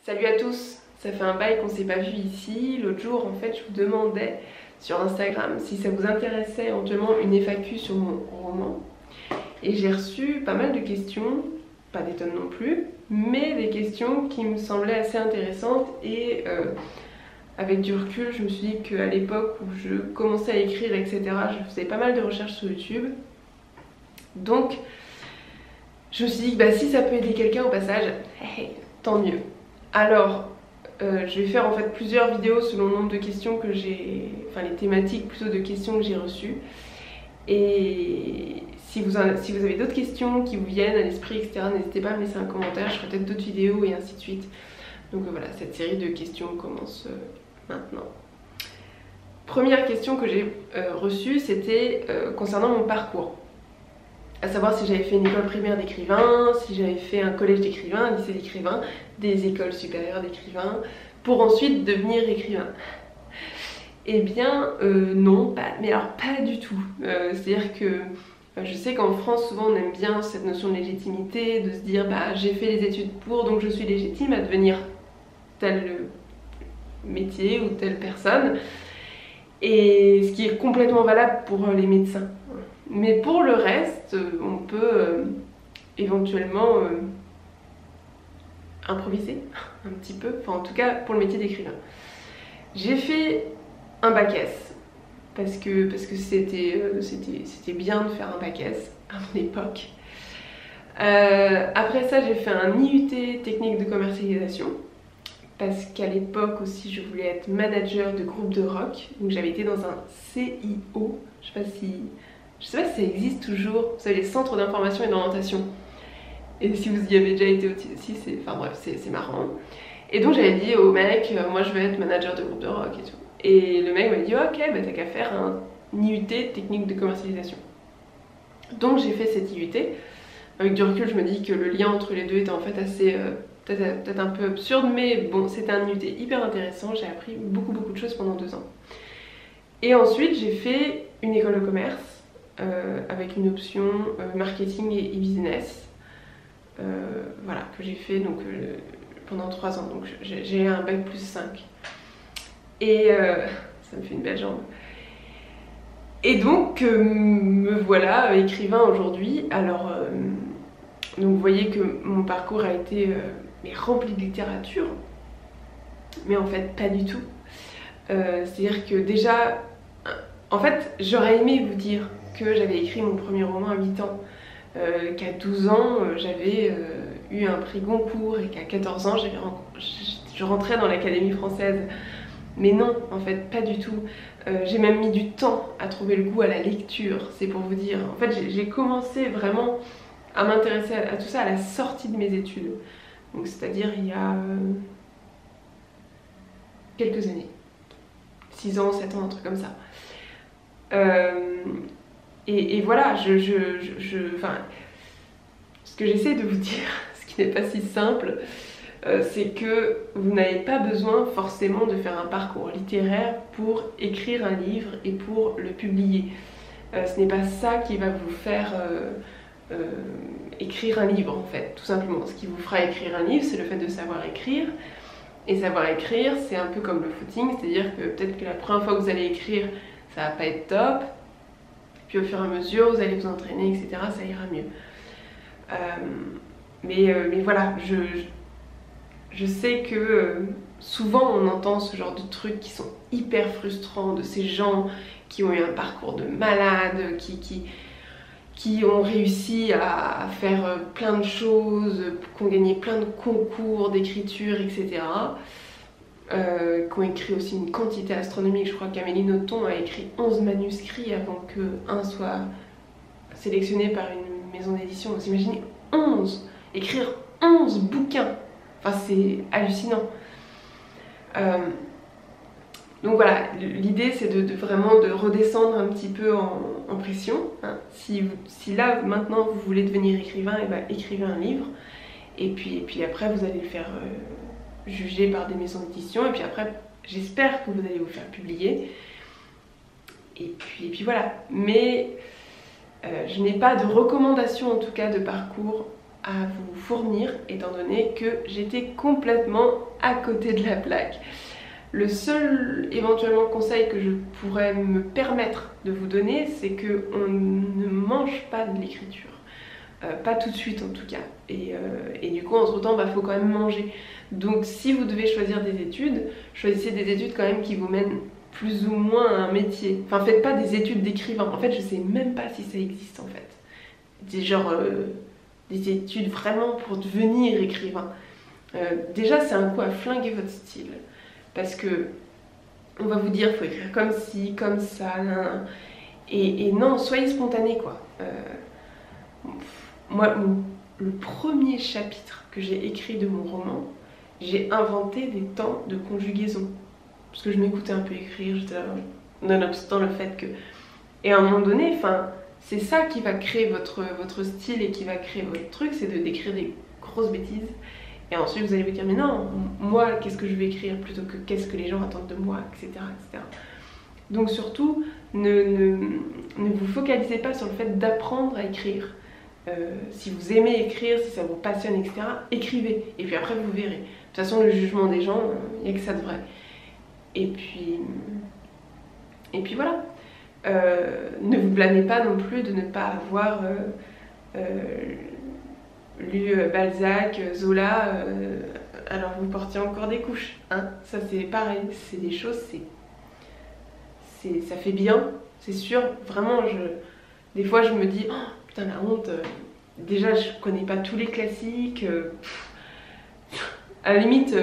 Salut à tous, ça fait un bail qu'on s'est pas vu ici. L'autre jour en fait je vous demandais sur Instagram si ça vous intéressait éventuellement une FAQ sur mon roman. Et j'ai reçu pas mal de questions, pas des tonnes non plus, mais des questions qui me semblaient assez intéressantes et avec du recul je me suis dit qu'à l'époque où je commençais à écrire etc. je faisais pas mal de recherches sur YouTube. Donc je me suis dit que si ça peut aider quelqu'un au passage, tant mieux. Alors, je vais faire en fait plusieurs vidéos selon le nombre de questions que j'ai, enfin les thématiques plutôt de questions que j'ai reçues. Et si vous avez d'autres questions qui vous viennent à l'esprit, etc., n'hésitez pas à me laisser un commentaire, je ferai peut-être d'autres vidéos et ainsi de suite. Donc voilà, cette série de questions commence maintenant. Première question que j'ai reçue, c'était concernant mon parcours. À savoir si j'avais fait une école primaire d'écrivain, si j'avais fait un collège d'écrivain, un lycée d'écrivain, des écoles supérieures d'écrivain, pour ensuite devenir écrivain. Eh bien non, mais alors pas du tout. C'est-à-dire que je sais qu'en France souvent on aime bien cette notion de légitimité, de se dire j'ai fait les études pour, donc je suis légitime à devenir tel métier ou telle personne. Et ce qui est complètement valable pour les médecins. Mais pour le reste, on peut éventuellement improviser un petit peu, enfin en tout cas pour le métier d'écrivain. J'ai fait un bac S, parce que c'était bien de faire un bac S à mon époque. Après ça, j'ai fait un IUT technique de commercialisation, parce qu'à l'époque aussi je voulais être manager de groupe de rock, donc j'avais été dans un CIO, je sais pas si ça existe toujours, vous savez, les centres d'information et d'orientation. Et si vous y avez déjà été aussi, c'est marrant. Et donc j'avais dit au mec, moi je veux être manager de groupe de rock et tout. Et le mec m'a dit ok, t'as qu'à faire un IUT technique de commercialisation. Donc j'ai fait cet IUT. Avec du recul, je me dis que le lien entre les deux était en fait assez peut-être un peu absurde, mais bon, c'était un IUT hyper intéressant. J'ai appris beaucoup de choses pendant 2 ans. Et ensuite j'ai fait une école de commerce. Avec une option marketing et business, voilà, que j'ai fait donc, pendant 3 ans, donc j'ai un bac plus 5 et ça me fait une belle jambe. Et donc me voilà écrivain aujourd'hui. Alors donc vous voyez que mon parcours a été rempli de littérature, mais en fait pas du tout. C'est-à-dire que déjà, en fait j'aurais aimé vous dire que j'avais écrit mon premier roman à 8 ans, qu'à 12 ans j'avais eu un prix Goncourt et qu'à 14 ans je rentrais dans l'Académie française. Mais non, en fait, pas du tout. J'ai même mis du temps à trouver le goût à la lecture, c'est pour vous dire. En fait, j'ai commencé vraiment à m'intéresser à tout ça à la sortie de mes études. Donc c'est-à-dire il y a quelques années. 6 ans, 7 ans, un truc comme ça. Et voilà, ce que j'essaie de vous dire, ce qui n'est pas si simple, c'est que vous n'avez pas besoin forcément de faire un parcours littéraire pour écrire un livre et pour le publier. Ce n'est pas ça qui va vous faire écrire un livre en fait, tout simplement. Ce qui vous fera écrire un livre, c'est le fait de savoir écrire. Et savoir écrire, c'est un peu comme le footing, c'est-à-dire que peut-être que la première fois que vous allez écrire, ça va pas être top. Puis au fur et à mesure, vous allez vous entraîner, etc. Ça ira mieux. Mais voilà, je sais que souvent on entend ce genre de trucs qui sont hyper frustrants, de ces gens qui ont eu un parcours de malade, qui ont réussi à faire plein de choses, qui ont gagné plein de concours d'écriture, etc. Qui ont écrit aussi une quantité astronomique. Je crois qu'Amélie Nothomb a écrit 11 manuscrits avant qu'un soit sélectionné par une maison d'édition. Vous imaginez 11, écrire 11 bouquins, enfin c'est hallucinant. Donc voilà, l'idée c'est vraiment de redescendre un petit peu en pression. Hein. Si là maintenant vous voulez devenir écrivain, écrivez un livre et puis après vous allez le faire jugé par des maisons d'édition, et puis après j'espère que vous allez vous faire publier, et puis voilà. Mais je n'ai pas de recommandation en tout cas de parcours à vous fournir étant donné que j'étais complètement à côté de la plaque. Le seul éventuellement conseil que je pourrais me permettre de vous donner, c'est qu'on ne mange pas de l'écriture. Pas tout de suite en tout cas. Et du coup, entre temps, faut quand même manger. Donc si vous devez choisir des études, choisissez des études quand même qui vous mènent plus ou moins à un métier. Enfin, faites pas des études d'écrivain. En fait, je sais même pas si ça existe en fait. Des études vraiment pour devenir écrivain. Déjà, c'est un coup à flinguer votre style. Parce que on va vous dire, il faut écrire comme ci, comme ça, et non, soyez spontané quoi. Moi, le premier chapitre que j'ai écrit de mon roman, j'ai inventé des temps de conjugaison. Parce que je m'écoutais un peu écrire, j'étais là, nonobstant le fait que... Et à un moment donné, c'est ça qui va créer votre style et qui va créer votre truc, c'est de d'écrire des grosses bêtises. Et ensuite vous allez vous dire, mais non, moi, qu'est-ce que je vais écrire plutôt que qu'est-ce que les gens attendent de moi, etc. etc. Donc surtout, ne vous focalisez pas sur le fait d'apprendre à écrire. Si vous aimez écrire, si ça vous passionne, etc., écrivez. Et puis après, vous verrez. De toute façon, le jugement des gens, il n'y a que ça de vrai. Et puis voilà. Ne vous blâmez pas non plus de ne pas avoir lu Balzac, Zola, alors vous portiez encore des couches. Hein, ça c'est pareil, c'est des choses, ça fait bien, c'est sûr. Vraiment, des fois je me dis, oh, putain la honte, déjà je connais pas tous les classiques. À la limite,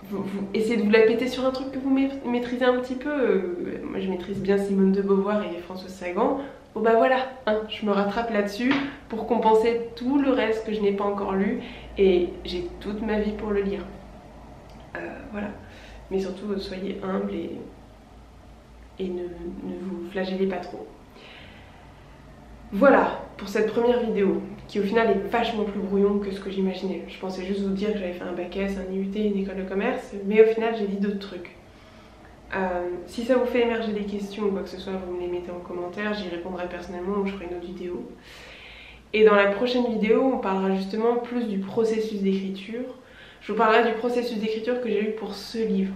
vous essayez de vous la péter sur un truc que vous maîtrisez un petit peu. Moi je maîtrise bien Simone de Beauvoir et François Sagan. Bon bah voilà, hein, je me rattrape là-dessus pour compenser tout le reste que je n'ai pas encore lu et j'ai toute ma vie pour le lire. Voilà. Mais surtout soyez humble et ne vous flagellez pas trop. Voilà pour cette première vidéo qui au final est vachement plus brouillon que ce que j'imaginais. Je pensais juste vous dire que j'avais fait un bac S, un IUT, une école de commerce, mais au final j'ai dit d'autres trucs. Si ça vous fait émerger des questions ou quoi que ce soit, vous me les mettez en commentaire, j'y répondrai personnellement ou je ferai une autre vidéo. Et dans la prochaine vidéo, on parlera justement plus du processus d'écriture. Je vous parlerai du processus d'écriture que j'ai eu pour ce livre.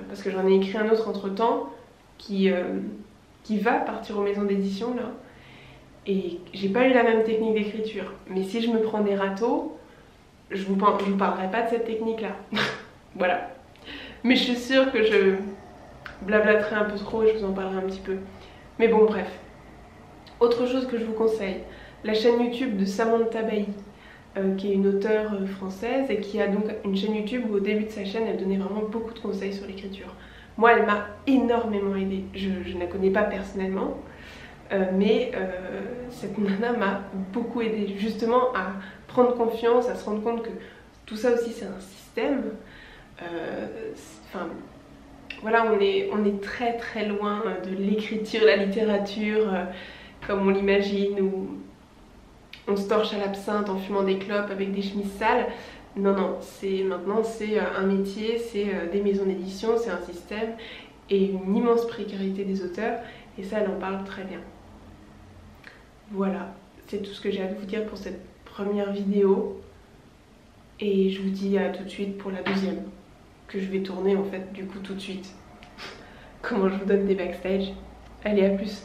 Parce que j'en ai écrit un autre entre temps qui va partir aux maisons d'édition là. Et j'ai pas eu la même technique d'écriture. Mais si je me prends des râteaux, je vous parlerai pas de cette technique là. Voilà. Mais je suis sûre que je blablaterai un peu trop et je vous en parlerai un petit peu. Mais bon, bref. Autre chose que je vous conseille, la chaîne YouTube de Samantha Bailly, qui est une auteure française et qui a donc une chaîne YouTube où au début de sa chaîne, elle donnait vraiment beaucoup de conseils sur l'écriture. Moi, elle m'a énormément aidée. Je ne la connais pas personnellement, mais cette nana m'a beaucoup aidée justement à prendre confiance, à se rendre compte que tout ça aussi c'est un système. Voilà, on est très très loin de l'écriture, la littérature comme on l'imagine, où on se torche à l'absinthe en fumant des clopes avec des chemises sales. Non, non, maintenant c'est un métier, c'est des maisons d'édition, c'est un système et une immense précarité des auteurs, et ça elle en parle très bien. Voilà, c'est tout ce que j'ai à vous dire pour cette première vidéo, et je vous dis à tout de suite pour la deuxième, que je vais tourner en fait du coup tout de suite. Comment je vous donne des backstage. Allez, à plus.